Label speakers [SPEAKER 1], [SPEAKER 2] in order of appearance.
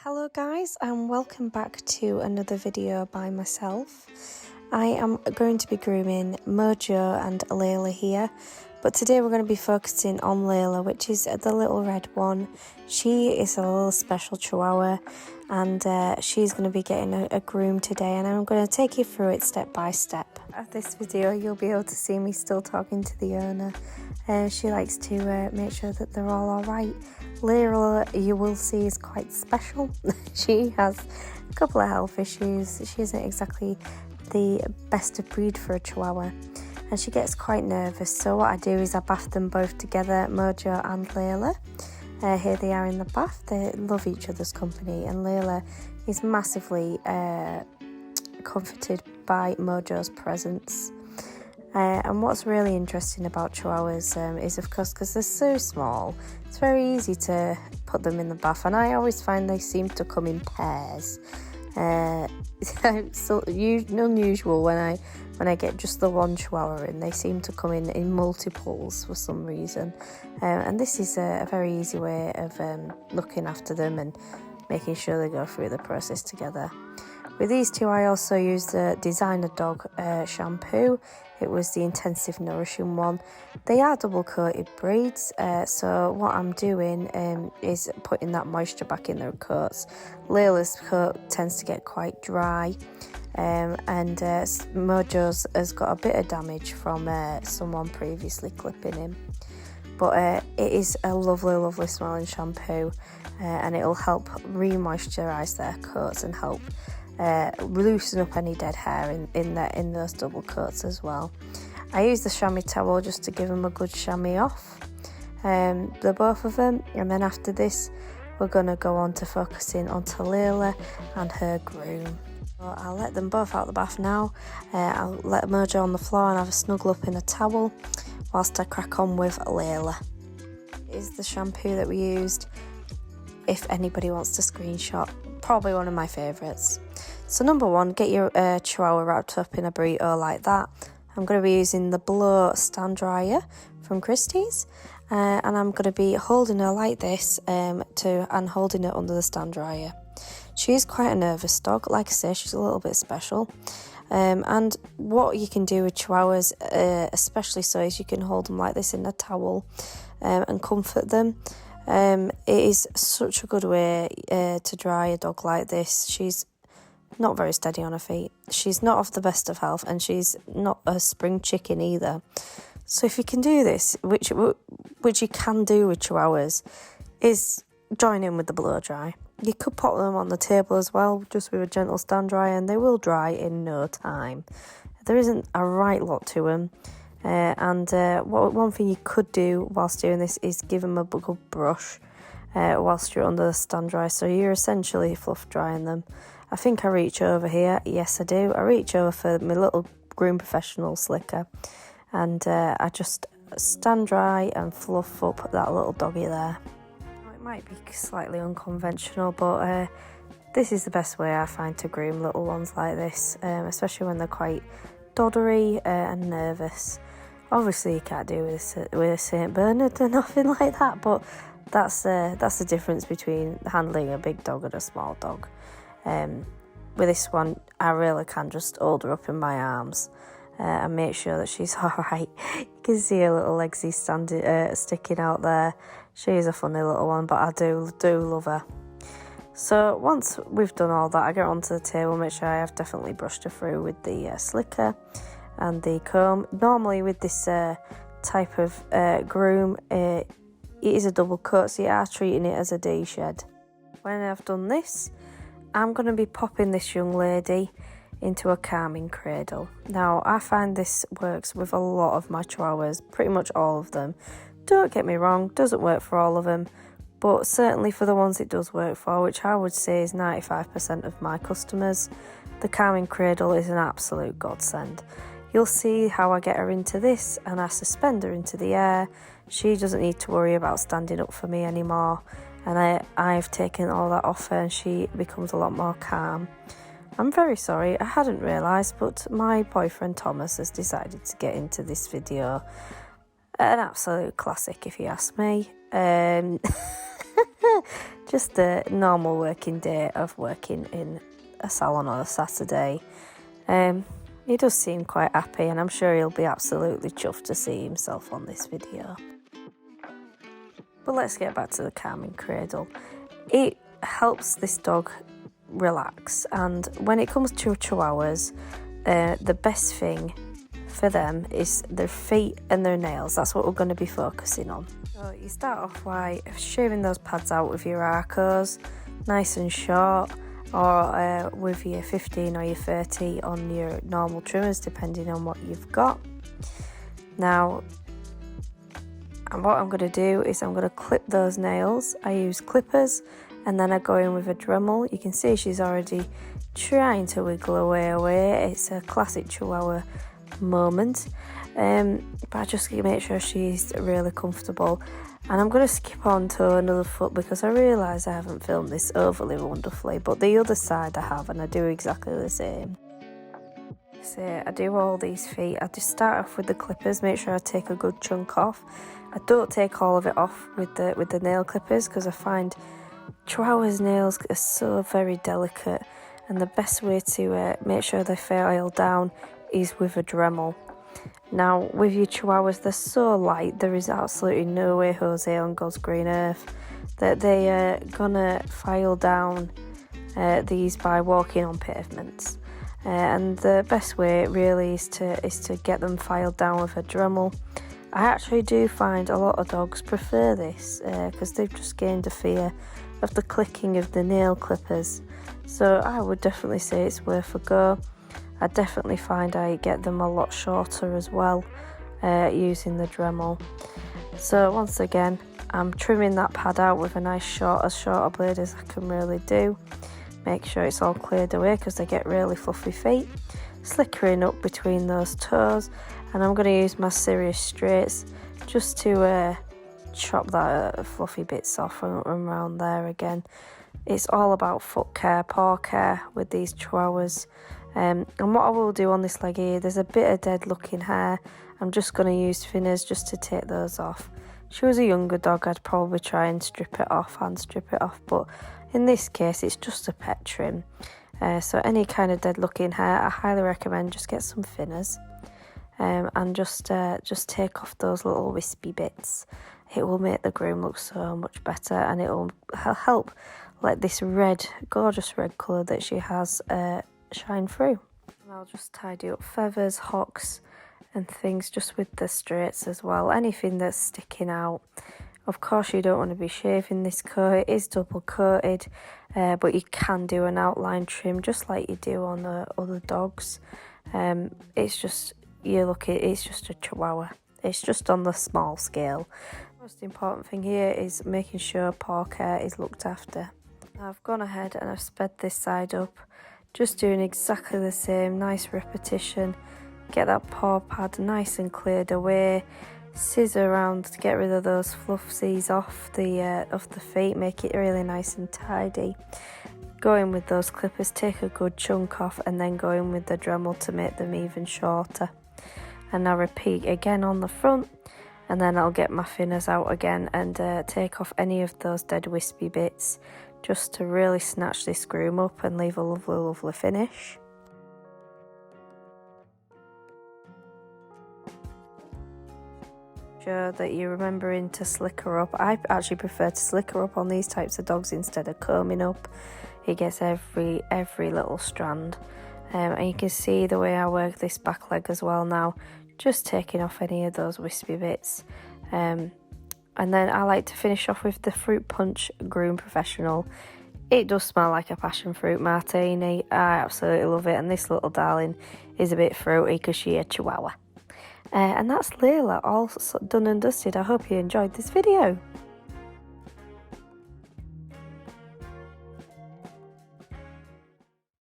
[SPEAKER 1] Hello guys, and welcome back to another video by myself. I am going to be grooming Mojo and Layla here, but today we're going to be focusing on Layla, which is the little red one. She is a little special chihuahua, and she's going to be getting a groom today, and I'm going to take you through it step by step. At this video you'll be able to see me still talking to the owner. She likes to make sure that they're all alright. Layla, you will see, is quite special. She has a couple of health issues. She isn't exactly the best of breed for a chihuahua, and she gets quite nervous. So what I do is I bath them both together, Mojo and Layla. Here they are in the bath. They love each other's company, and Layla is massively comforted by Mojo's presence. And what's really interesting about chihuahuas is, of course, because they're so small, it's very easy to put them in the bath, and I always find they seem to come in pairs. So unusual when I get just the one chihuahua in. They seem to come in multiples for some reason, and this is a very easy way of looking after them and making sure they go through the process together. With these two, I also used the designer dog shampoo. It was the intensive nourishing one. They are double coated breeds, so what I'm doing is putting that moisture back in their coats. Layla's coat tends to get quite dry, and Mojo's has got a bit of damage from someone previously clipping him. But it is a lovely, lovely smelling shampoo, and it'll help re-moisturise their coats and help loosen up any dead hair in those double coats as well. I use the chamois towel just to give them a good chamois off, the both of them, and then after this we're going to go on to focusing on Layla and her groom. So I'll let them both out the bath now. I'll let Mojo on the floor and have a snuggle up in a towel whilst I crack on with Layla. This is the shampoo that we used. If anybody wants to screenshot, probably one of my favourites. So number one, get your chihuahua wrapped up in a burrito like that. I'm going to be using the Blow stand dryer from Christies, and I'm going to be holding her like this and holding her under the stand dryer. She's quite a nervous dog, like I say, she's a little bit special. And what you can do with chihuahuas, especially so, is you can hold them like this in a towel and comfort them. It is such a good way to dry a dog like this. She's not very steady on her feet. She's not of the best of health, and she's not a spring chicken either. So if you can do this, which you can do with chihuahuas, is join in with the blow dry. You could put them on the table as well, just with a gentle stand dryer, and they will dry in no time. There isn't a right lot to them. One thing you could do whilst doing this is give them a good brush whilst you're under the stand dryer, so you're essentially fluff drying them. I think I reach over here. Yes, I do. I reach over for my little Groom Professional slicker, and I just stand dry and fluff up that little doggy there. It might be slightly unconventional, but this is the best way I find to groom little ones like this, especially when they're quite doddery and nervous. Obviously you can't do with a St. Bernard or nothing like that, but that's the difference between handling a big dog and a small dog. With this one, I really can just hold her up in my arms and make sure that she's alright. You can see her little legsy sticking out there. She is a funny little one, but I do love her. So once we've done all that, I get onto the table, make sure I have definitely brushed her through with the slicker and the comb. Normally with this type of groom, it is a double coat, so you are treating it as a de-shed. When I've done this, I'm going to be popping this young lady into a calming cradle. Now, I find this works with a lot of my chihuahuas, pretty much all of them. Don't get me wrong, doesn't work for all of them, but certainly for the ones it does work for, which I would say is 95% of my customers, the calming cradle is an absolute godsend. You'll see how I get her into this, and I suspend her into the air. She doesn't need to worry about standing up for me anymore, and I've taken all that off her, and she becomes a lot more calm. I'm very sorry, I hadn't realised, but my boyfriend Thomas has decided to get into this video. An absolute classic, if you ask me. Just a normal working day of working in a salon on a Saturday. He does seem quite happy, and I'm sure he'll be absolutely chuffed to see himself on this video. But let's get back to the calming cradle. It helps this dog relax, and when it comes to chihuahuas, the best thing for them is their feet and their nails. That's what we're going to be focusing on. So you start off by shaving those pads out with your Arcos, nice and short, or with your 15 or your 30 on your normal trimmers, depending on what you've got. Now, what I'm going to do is I'm going to clip those nails. I use clippers, and then I go in with a Dremel. You can see she's already trying to wiggle away. It's a classic Chihuahua moment. But I just make sure she's really comfortable. And I'm going to skip on to another foot because I realise I haven't filmed this overly wonderfully, but the other side I have, and I do exactly the same. So I do all these feet. I just start off with the clippers, make sure I take a good chunk off. I don't take all of it off with the nail clippers because I find Chihuahua's nails are so very delicate, and the best way to make sure they file down is with a Dremel. Now, with your Chihuahuas, they're so light, there is absolutely no way, Jose, on God's green earth, that they are gonna file down these by walking on pavements. And the best way really is to get them filed down with a Dremel. I actually do find a lot of dogs prefer this because they've just gained a fear of the clicking of the nail clippers. So I would definitely say it's worth a go. I definitely find I get them a lot shorter as well using the Dremel. So once again, I'm trimming that pad out with a nice as short a blade as I can really do. Make sure it's all cleared away because they get really fluffy feet. Slickering up between those toes, and I'm going to use my Serious Straights just to chop that fluffy bits off and around there again. It's all about foot care, paw care with these Chihuahuas. And what I will do on this leg here, there's a bit of dead looking hair. I'm just going to use thinners just to take those off. If she was a younger dog, I'd probably try and strip it off, but in this case it's just a pet trim. So any kind of dead looking hair, I highly recommend just get some thinners and just take off those little wispy bits. It will make the groom look so much better, and it will help let this gorgeous red colour that she has shine through. And I'll just tidy up feathers, hocks and things just with the straights as well. Anything that's sticking out. Of course, you don't want to be shaving this coat. It is double coated, but you can do an outline trim just like you do on the other dogs. It's just a Chihuahua. It's just on the small scale. The most important thing here is making sure paw care is looked after. Now I've gone ahead and I've sped this side up, just doing exactly the same, nice repetition. Get that paw pad nice and cleared away. Scissor around to get rid of those fluffsies off the feet, make it really nice and tidy. Go in with those clippers, take a good chunk off, and then go in with the Dremel to make them even shorter. And now repeat again on the front, and then I'll get my thinners out again and take off any of those dead wispy bits just to really snatch this groom up and leave a lovely, lovely finish. Sure that you're remembering to slick her up. I actually prefer to slick her up on these types of dogs instead of combing up. It gets every little strand. And you can see the way I work this back leg as well now, just taking off any of those wispy bits. And then I like to finish off with the Fruit Punch Groom Professional. It does smell like a passion fruit martini. I absolutely love it, and this little darling is a bit fruity because she's a Chihuahua. And that's Layla, all done and dusted. I hope you enjoyed this video.